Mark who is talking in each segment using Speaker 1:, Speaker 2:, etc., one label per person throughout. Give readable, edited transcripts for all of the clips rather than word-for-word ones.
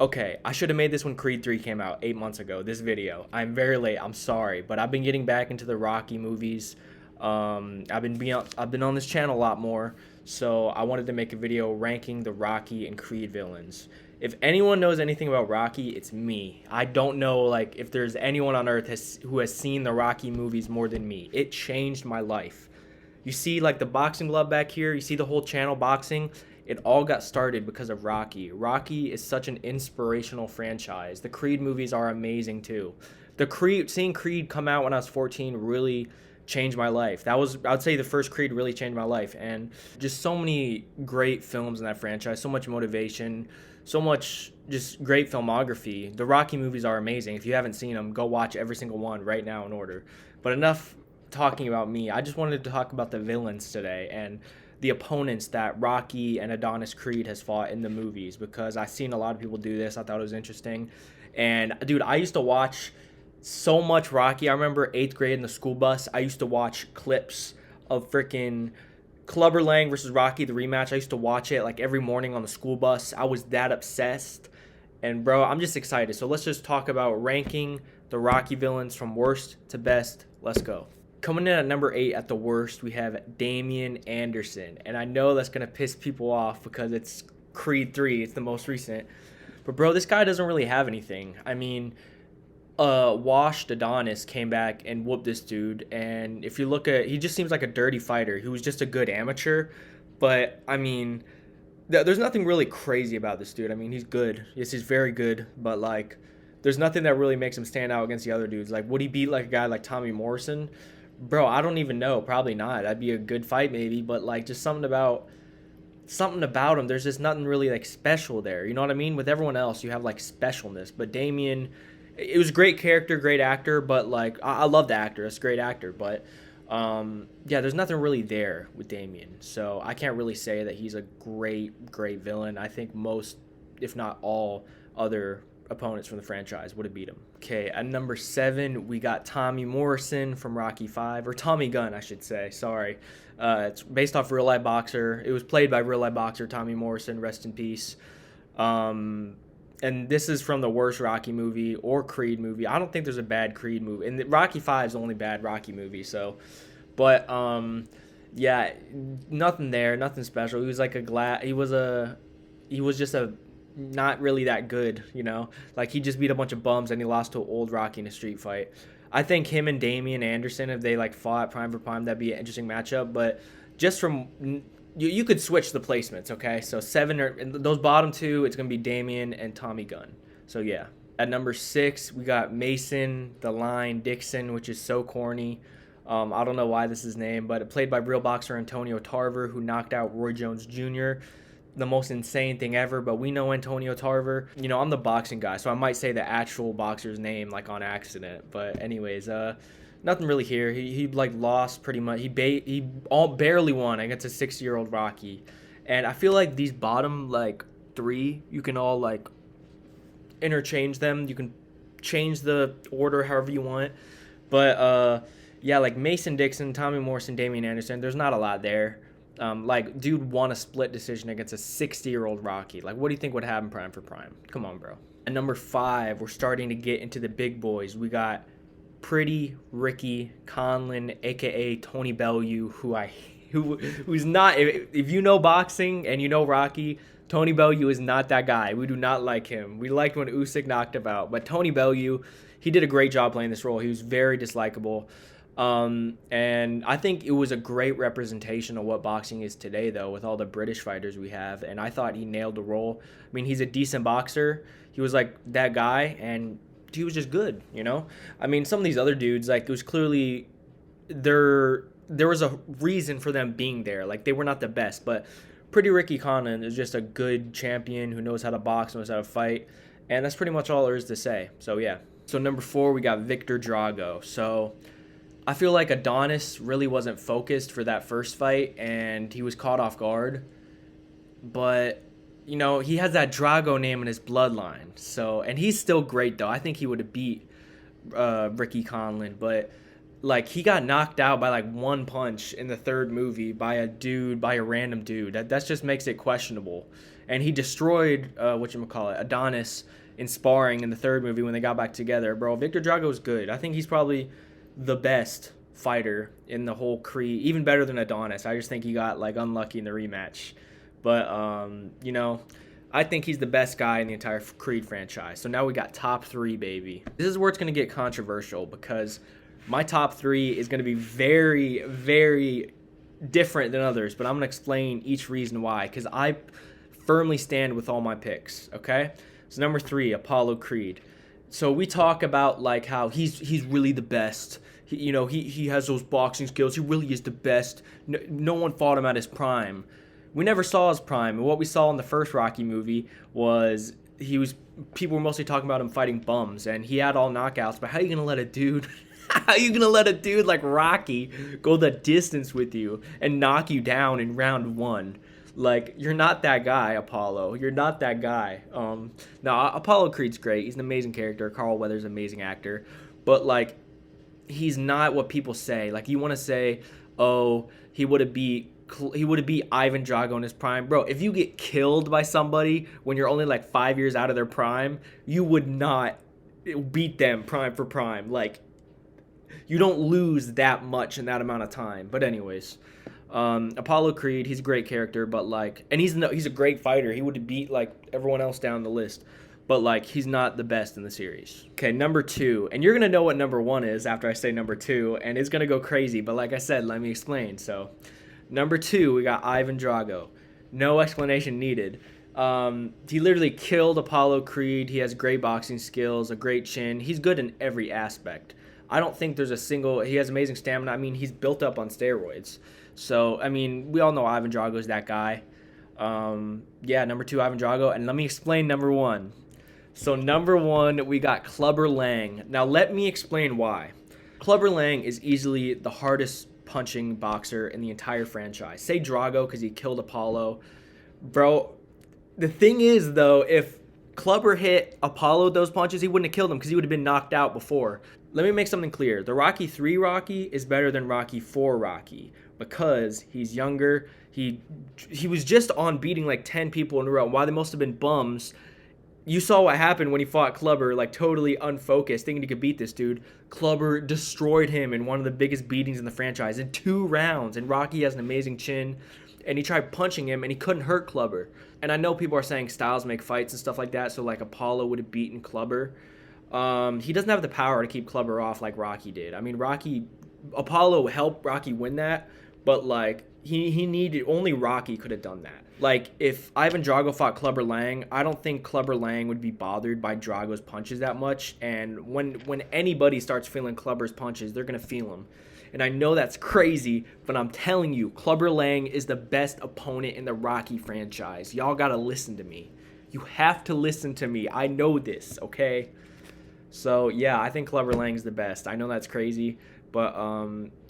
Speaker 1: Okay, I should have made this when Creed 3 came out 8 months ago. This video. I'm very late. I'm sorry, but I've been getting back into the Rocky movies. I've been on this channel a lot more, so I wanted to make a video ranking the Rocky and Creed villains. If anyone knows anything about Rocky, it's me. I don't know like if there's anyone on earth who has seen the Rocky movies more than me. It changed my life. You see like the boxing glove back here, you see the whole channel boxing. It all got started because of Rocky. Rocky is such an inspirational franchise. The Creed movies are amazing too. Seeing Creed come out when I was 14 really changed my life. I'd say the first Creed really changed my life, and just so many great films in that franchise, so much motivation, so much just great filmography. The Rocky movies are amazing. If you haven't seen them, go watch every single one right now in order. But enough talking about me. I just wanted to talk about the villains today and the opponents that Rocky and Adonis Creed has fought in the movies, because I've seen a lot of people do this. I thought it was interesting. And dude, I used to watch so much Rocky. I remember 8th grade in the school bus, I used to watch clips of freaking Clubber Lang versus Rocky, the rematch. I used to watch it like every morning on the school bus. I was that obsessed. And bro, I'm just excited. So let's just talk about ranking the Rocky villains from worst to best. Let's go. Coming in at number 8 at the worst, we have Damian Anderson. And I know that's going to piss people off because it's Creed 3. It's the most recent. But bro, this guy doesn't really have anything. I mean, Washed Adonis came back and whooped this dude. And if you look at, he just seems like a dirty fighter. He was just a good amateur. But I mean, there's nothing really crazy about this dude. I mean, he's good. Yes, he's very good. But like, there's nothing that really makes him stand out against the other dudes. Like, would he beat like a guy like Tommy Morrison? Bro, I don't even know. Probably not. That'd be a good fight maybe. But like, just something about him. There's just nothing really like special there. You know what I mean? With everyone else, you have like specialness. But Damien, it was a great character, great actor. But like, I love the actor. It's a great actor. But yeah, there's nothing really there with Damien. So I can't really say that he's a great villain. I think most, if not all, other opponents from the franchise would have beat him. Okay, at number 7, we got Tommy Morrison from Rocky 5, or Tommy Gunn, I should say. Sorry. It's based off real life boxer. It was played by real life boxer Tommy Morrison. Rest in peace. And this is from the worst Rocky movie or Creed movie. I don't think there's a bad Creed movie, and Rocky 5 is the only bad Rocky movie. So, but yeah, nothing there, nothing special. He was like he was just a not really that good, you know. Like he just beat a bunch of bums and he lost to old Rocky in a street fight. I think him and Damian Anderson, if they like fought prime for prime, that'd be an interesting matchup. But just from you could switch the placements, okay? So 7 or those bottom two, it's gonna be Damian and Tommy Gunn. So yeah. At number 6, we got Mason the Line Dixon, which is so corny. I don't know why this is his name, but it played by real boxer Antonio Tarver, who knocked out Roy Jones Jr., the most insane thing ever. But we know Antonio Tarver. You know, I'm the boxing guy, so I might say the actual boxer's name like on accident. But anyways, nothing really here. He like lost pretty much. He all barely won against a 60-year-old Rocky, and I feel like these bottom like 3, you can all like interchange them. You can change the order however you want. But yeah, like Mason Dixon, Tommy Morrison, Damian Anderson, there's not a lot there. Like, dude won a split decision against a 60-year-old Rocky. Like, what do you think would happen prime for prime? Come on, bro. At number 5, we're starting to get into the big boys. We got Pretty Ricky Conlan, aka Tony Bellew, who's not. If you know boxing and you know Rocky, Tony Bellew is not that guy. We do not like him. We liked when Usyk knocked him out, but Tony Bellew, he did a great job playing this role. He was very dislikable. And I think it was a great representation of what boxing is today, though, with all the British fighters we have. And I thought he nailed the role. I mean, he's a decent boxer. He was like that guy, and he was just good, you know? I mean, some of these other dudes, like, it was clearly there was a reason for them being there. Like, they were not the best, but Pretty Ricky Conlan is just a good champion who knows how to box, knows how to fight, and that's pretty much all there is to say. So, yeah. So, number 4, we got Victor Drago. So, I feel like Adonis really wasn't focused for that first fight, and he was caught off guard. But, you know, he has that Drago name in his bloodline. So, and he's still great, though. I think he would have beat Ricky Conlan. But, like, he got knocked out by, like, one punch in the third movie by a random dude. That just makes it questionable. and he destroyed Adonis in sparring in the third movie when they got back together. Bro, Victor Drago is good. I think he's probably the best fighter in the whole Creed, even better than Adonis. I just think he got like unlucky in the rematch. But I think he's the best guy in the entire Creed franchise. So now we got top 3, baby. This is where it's going to get controversial because my top 3 is going to be very, very different than others, but I'm going to explain each reason why because I firmly stand with all my picks, okay? So number 3, Apollo Creed. So we talk about like how he's really the best. He has those boxing skills. He really is the best. No one fought him at his prime. We never saw his prime. And what we saw in the first Rocky movie was people were mostly talking about him fighting bums, and he had all knockouts. But how are you gonna let a dude like Rocky go the distance with you and knock you down in round 1? Like, you're not that guy, Apollo. You're not that guy. No, Apollo Creed's great. He's an amazing character. Carl Weathers, amazing actor. But like, he's not what people say. Like, you want to say, oh, he would have beat Ivan Drago in his prime. Bro, if you get killed by somebody when you're only like 5 years out of their prime, you would not beat them prime for prime. Like, you don't lose that much in that amount of time. But anyways, Apollo Creed, he's a great character, but like, and he's a great fighter. He would have beat like everyone else down the list. But like, he's not the best in the series. Okay, number 2. And you're going to know what number 1 is after I say number 2. And it's going to go crazy. But like I said, let me explain. So, number 2, we got Ivan Drago. No explanation needed. He literally killed Apollo Creed. He has great boxing skills, a great chin. He's good in every aspect. I don't think there's he has amazing stamina. I mean, he's built up on steroids. So, I mean, we all know Ivan Drago is that guy. Yeah, number 2, Ivan Drago. And let me explain number 1. So number 1, we got Clubber Lang. Now let me explain why. Clubber Lang is easily the hardest punching boxer in the entire franchise. Say Drago because he killed Apollo. Bro, the thing is though, if Clubber hit Apollo those punches, he wouldn't have killed him because he would have been knocked out before. Let me make something clear. The Rocky 3 Rocky is better than Rocky 4 Rocky because he's younger. He was just on beating like 10 people in a row. Why they must have been bums. You saw what happened when he fought Clubber, like totally unfocused, thinking he could beat this dude. Clubber destroyed him in one of the biggest beatings in the franchise in 2 rounds. And Rocky has an amazing chin. And he tried punching him, and he couldn't hurt Clubber. And I know people are saying styles make fights and stuff like that, so like Apollo would have beaten Clubber. He doesn't have the power to keep Clubber off like Rocky did. I mean, Apollo helped Rocky win that, but like he needed, only Rocky could have done that. Like, if Ivan Drago fought Clubber Lang, I don't think Clubber Lang would be bothered by Drago's punches that much. And when anybody starts feeling Clubber's punches, they're going to feel them. And I know that's crazy, but I'm telling you, Clubber Lang is the best opponent in the Rocky franchise. Y'all got to listen to me. You have to listen to me. I know this, okay? So, yeah, I think Clubber Lang is the best. I know that's crazy, but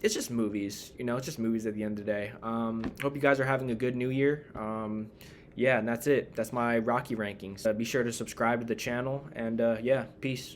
Speaker 1: it's just movies. It's just movies at the end of the day. Hope you guys are having a good new year. Yeah, and that's it. That's my Rocky rankings. Be sure to subscribe to the channel, and yeah, peace.